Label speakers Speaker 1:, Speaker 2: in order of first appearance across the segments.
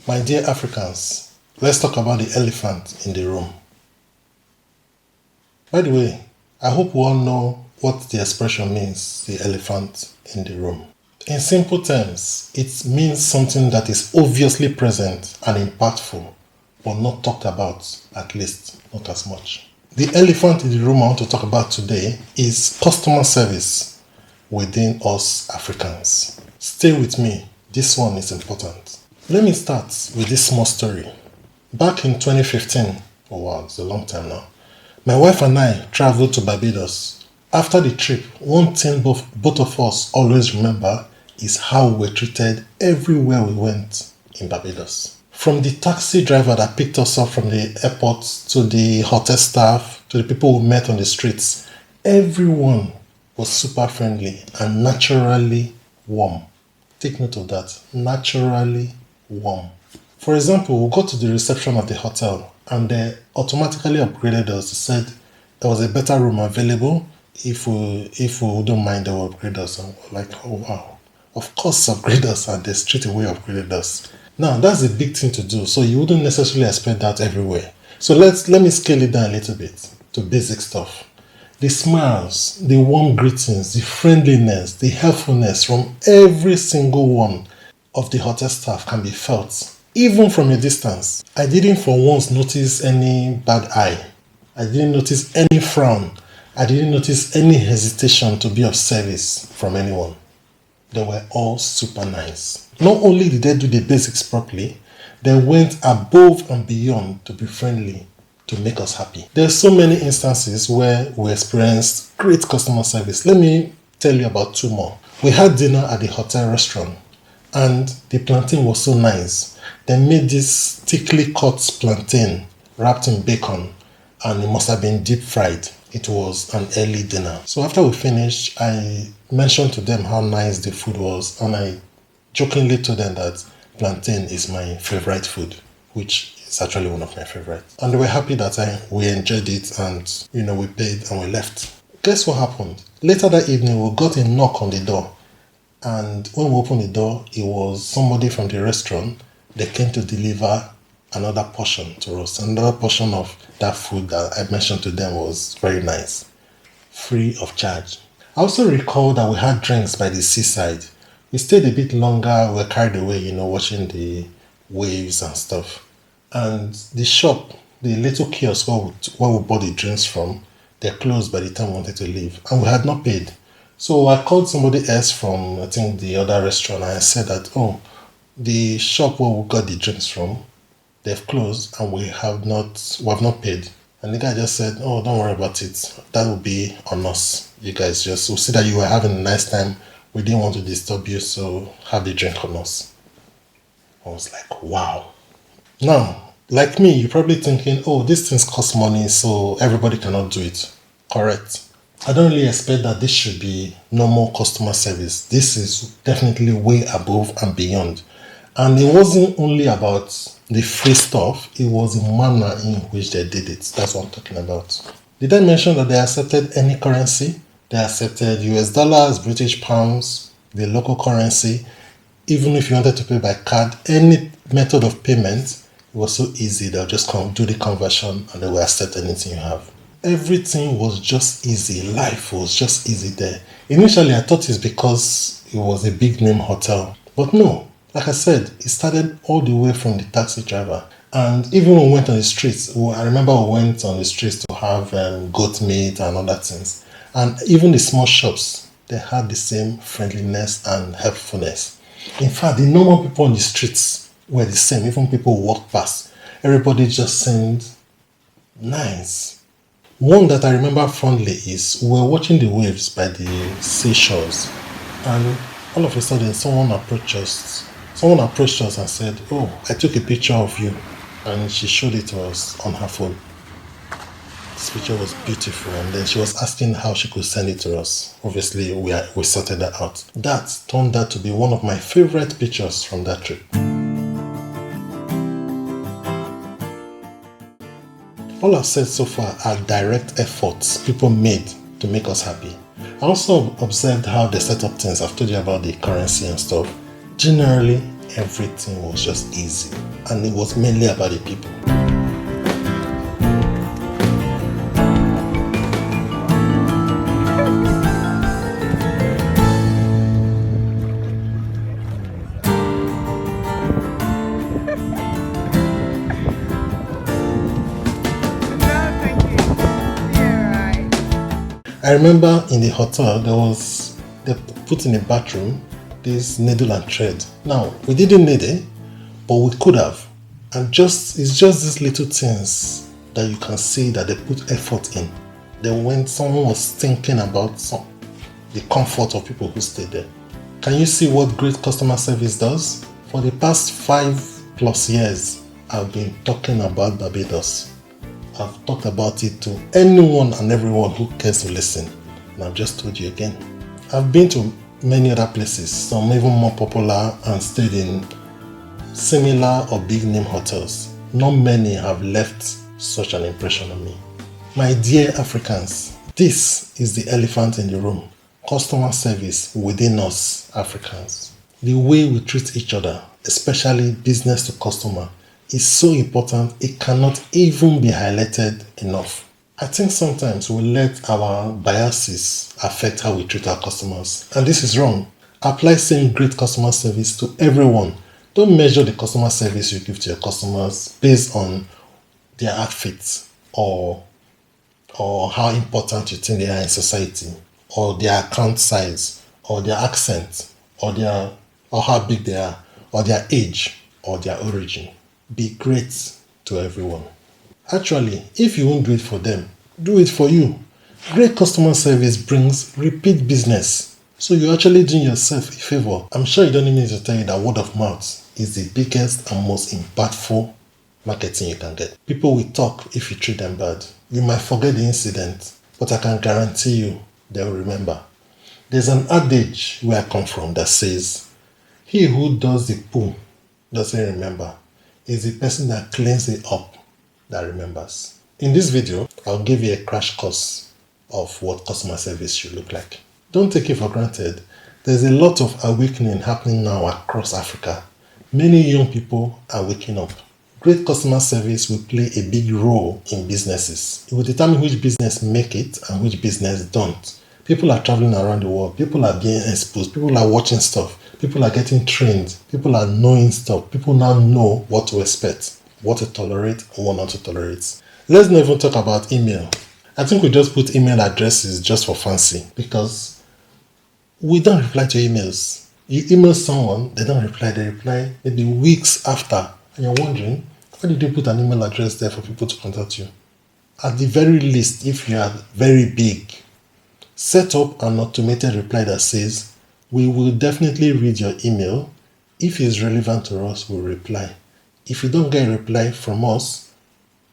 Speaker 1: My dear Africans, let's talk about the elephant in the room. By the way, I hope we all know what the expression means, the elephant in the room. In simple terms, it means something that is obviously present and impactful, but not talked about, at least not as much. The elephant in the room I want to talk about today is customer service within us Africans. Stay with me, this one is important. Let me start with this small story. Back in 2015, oh wow, it's a long time now, my wife and I traveled to Barbados. After the trip, one thing both of us always remember is how we were treated everywhere we went in Barbados. From the taxi driver that picked us up from the airport, to the hotel staff, to the people we met on the streets, everyone was super friendly and naturally warm. Take note of that, naturally warm. For example, we got to the reception of the hotel and they automatically upgraded us. They said there was a better room available. If we don't mind, they will upgrade us. And we're like, oh wow, of course upgrade us, and they straight away upgraded us. Now that's a big thing to do, so you wouldn't necessarily expect that everywhere. So let me scale it down a little bit to basic stuff. The smiles, the warm greetings, the friendliness, the helpfulness from every single one of the hotel staff can be felt, even from a distance. I didn't for once notice any bad eye. I didn't notice any frown. I didn't notice any hesitation to be of service from anyone. They were all super nice. Not only did they do the basics properly, they went above and beyond to be friendly, to make us happy. There are so many instances where we experienced great customer service. Let me tell you about two more. We had dinner at the hotel restaurant and the plantain was so nice. They made this thickly cut plantain wrapped in bacon and it must have been deep fried. It was an early dinner. So after we finished, I mentioned to them how nice the food was and I jokingly told them that plantain is my favorite food, which is actually one of my favorites. And they were happy that we enjoyed it and we paid and we left. Guess what happened? Later that evening, we got a knock on the door. And when we opened the door, it was somebody from the restaurant. They came to deliver another portion to us. Another portion of that food that I mentioned to them was very nice, free of charge. I also recall that we had drinks by the seaside. We stayed a bit longer. We were carried away, watching the waves and stuff. And the shop, the little kiosk where we bought the drinks from, they closed by the time we wanted to leave. And we had not paid. So I called somebody else from, I think, the other restaurant. And I said that, the shop where we got the drinks from, they've closed and we have not paid. And the guy just said, oh, don't worry about it. That will be on us. You guys we'll see that you were having a nice time. We didn't want to disturb you, so have the drink on us. I was like, wow. Now, like me, you're probably thinking, oh, these things cost money, so everybody cannot do it. Correct. I don't really expect that this should be normal customer service. This is definitely way above and beyond. And it wasn't only about the free stuff, it was the manner in which they did it. That's what I'm talking about. Did I mention that they accepted any currency? They accepted US dollars, British pounds, the local currency. Even if you wanted to pay by card, any method of payment, it was so easy. They'll just do the conversion and they will accept anything you have. Everything was just easy. Life was just easy there. Initially, I thought it's because it was a big name hotel. But no, like I said, it started all the way from the taxi driver. And even when we went on the streets, I remember we went on the streets to have goat meat and other things. And even the small shops, they had the same friendliness and helpfulness. In fact, the normal people on the streets were the same. Even people who walked past, everybody just seemed nice. One that I remember fondly is we were watching the waves by the seashores, and all of a sudden someone approached us and said, oh, I took a picture of you, and she showed it to us on her phone. This picture was beautiful, and then she was asking how she could send it to us. Obviously, we sorted that out. That turned out to be one of my favorite pictures from that trip. All I've said so far are direct efforts people made to make us happy. I also observed how they set up things. I've told you about the currency and stuff. Generally, everything was just easy. And it was mainly about the people. I remember in the hotel they put in a bathroom this needle and thread. Now we didn't need it, but we could have. And it's just these little things that you can see that they put effort in. Then when someone was thinking about the comfort of people who stay there. Can you see what great customer service does? For the past 5+ years, I've been talking about Barbados. I've talked about it to anyone and everyone who cares to listen. And I've just told you again. I've been to many other places, some even more popular, and stayed in similar or big name hotels. Not many have left such an impression on me. My dear Africans, this is the elephant in the room. Customer service within us Africans. The way we treat each other, especially business to customer, is so important it cannot even be highlighted enough. I think sometimes we let our biases affect how we treat our customers, and this is wrong. Apply same great customer service to everyone. Don't measure the customer service you give to your customers based on their outfits or how important you think they are in society, or their account size, or their accent, or how big they are, or their age, or their origin. Be great to everyone. Actually, if you won't do it for them, do it for you. Great customer service brings repeat business. So you're actually doing yourself a favor. I'm sure you don't need me to tell you that word of mouth is the biggest and most impactful marketing you can get. People will talk if you treat them bad. You might forget the incident, but I can guarantee you they'll remember. There's an adage where I come from that says, he who does the poo doesn't remember. It's the person that cleans it up that remembers. In this video, I'll give you a crash course of what customer service should look like. Don't take it for granted. There's a lot of awakening happening now across Africa. Many young people are waking up. Great customer service will play a big role in businesses. It will determine which business make it and which business don't. People are traveling around the world. People are being exposed. People are watching stuff. People are getting trained. People are knowing stuff. People now know what to expect, what to tolerate, and what not to tolerate. Let's not even talk about email. I think we just put email addresses just for fancy because we don't reply to emails. You email someone, they don't reply. They reply maybe weeks after. And you're wondering, why did you put an email address there for people to contact you? At the very least, if you are very big, set up an automated reply that says, we will definitely read your email. If it's relevant to us, we'll reply. If you don't get a reply from us,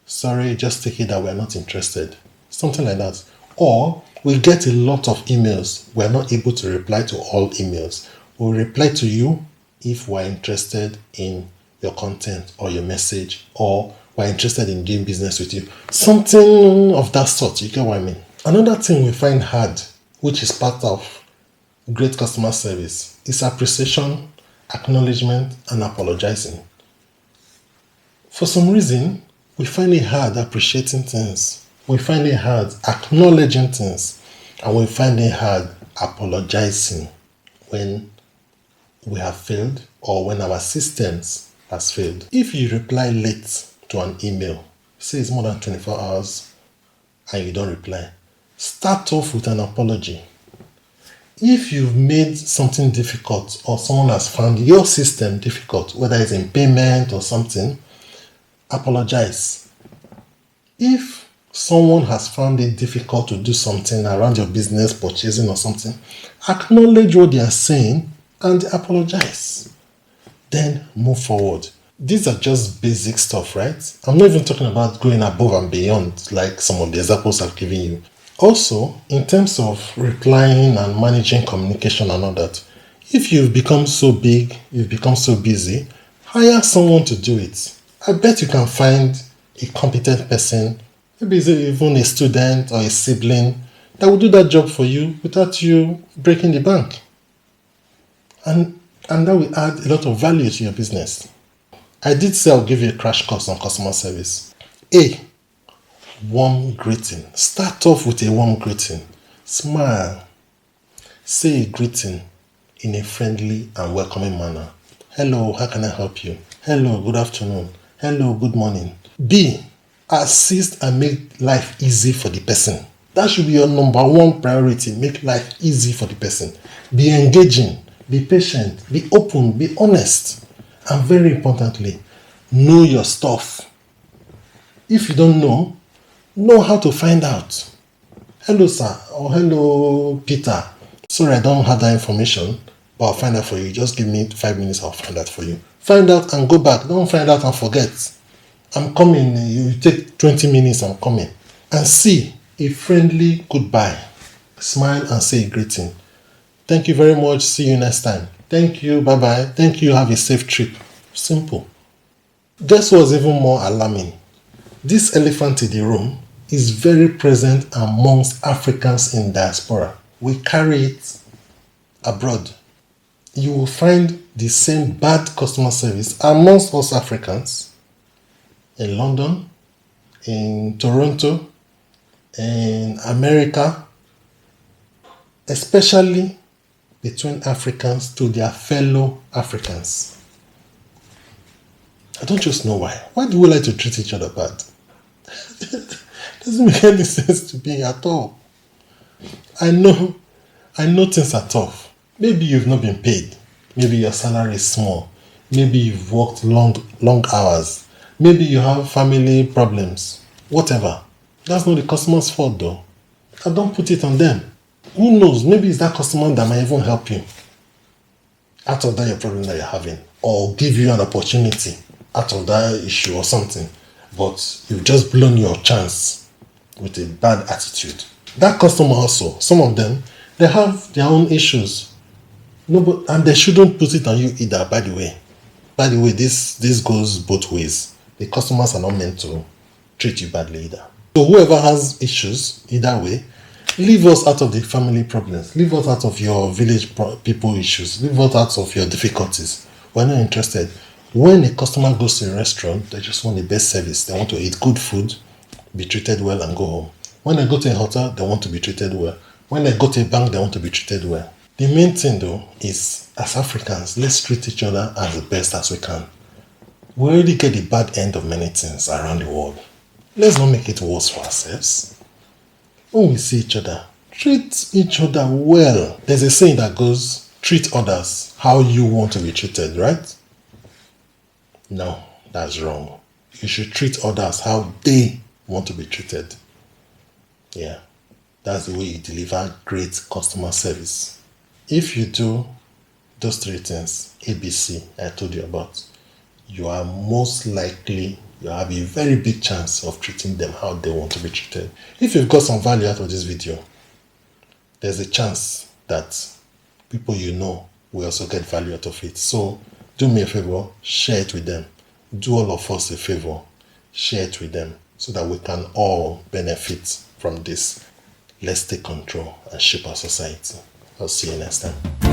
Speaker 1: sorry, just take it that we're not interested. Something like that. Or we get a lot of emails. We're not able to reply to all emails. We'll reply to you if we're interested in your content or your message, or we're interested in doing business with you. Something of that sort, you get what I mean? Another thing we find hard, which is part of great customer service, is appreciation, acknowledgement, and apologizing. For some reason, we find it hard appreciating things. We find it hard acknowledging things. And we find it hard apologizing when we have failed or when our systems has failed. If you reply late to an email, say it's more than 24 hours and you don't reply, start off with an apology. If you've made something difficult or someone has found your system difficult, whether it's in payment or something, apologize. If someone has found it difficult to do something around your business, purchasing or something, acknowledge what they are saying and apologize. Then move forward. These are just basic stuff, right? I'm not even talking about going above and beyond like some of the examples I've given you. Also, in terms of replying and managing communication and all that, if you've become so big, you've become so busy, hire someone to do it. I bet you can find a competent person, maybe it's even a student or a sibling, that will do that job for you without you breaking the bank. And And that will add a lot of value to your business. I did say I'll give you a crash course on customer service. A, warm greeting. Start off with a warm greeting. Smile. Say a greeting in a friendly and welcoming manner. Hello, how can I help you? Hello, good afternoon. Hello, good morning. B, assist and make life easy for the person. That should be your number one priority. Make life easy for the person. Be engaging, be patient, be open, be honest. And very importantly, know your stuff. If you don't know how to find out. Hello, sir, or hello, Peter. Sorry, I don't have that information, but I'll find out for you. Just give me 5 minutes, I'll find out for you. Find out and go back. Don't find out and forget. I'm coming. You take 20 minutes, I'm coming. And see a friendly goodbye. Smile and say a greeting. Thank you very much. See you next time. Thank you. Bye-bye. Thank you. Have a safe trip. Simple. Guess what's even more alarming? This elephant in the room is very present amongst Africans in diaspora. We carry it abroad. You will find the same bad customer service amongst us Africans in London, in Toronto, in America, especially between Africans to their fellow Africans. I don't just know why. Why do we like to treat each other bad? Doesn't make any sense to me at all. I know things are tough. Maybe you've not been paid. Maybe your salary is small. Maybe you've worked long hours. Maybe you have family problems. Whatever. That's not the customer's fault though. I don't put it on them. Who knows? Maybe it's that customer that might even help you out of that your problem that you're having, or give you an opportunity out of that issue or something. But you've just blown your chance with a bad attitude. That customer also, some of them, they have their own issues. And they shouldn't put it on you either, by the way. By the way, this goes both ways. The customers are not meant to treat you badly either. So whoever has issues, either way, leave us out of the family problems. Leave us out of your village people issues. Leave us out of your difficulties. We're not interested. When a customer goes to a restaurant, they just want the best service. They want to eat good food, be treated well, and go home. When they go to a hotel, they want to be treated well. When they go to a bank, they want to be treated well. The main thing though is, as Africans, let's treat each other as the best as we can. We already get the bad end of many things around the world. Let's not make it worse for ourselves. When we see each other, treat each other well. There's a saying that goes, treat others how you want to be treated, right? No, that's wrong. You should treat others how they want to be treated. Yeah, that's the way you deliver great customer service. If you do those three things, ABC, I told you about, you are most likely, you have a very big chance of treating them how they want to be treated. If you've got some value out of this video, there's a chance that people you know will also get value out of it. So do me a favor, share it with them. Do all of us a favor, share it with them so that we can all benefit from this. Let's take control and shape our society. I'll see you next time.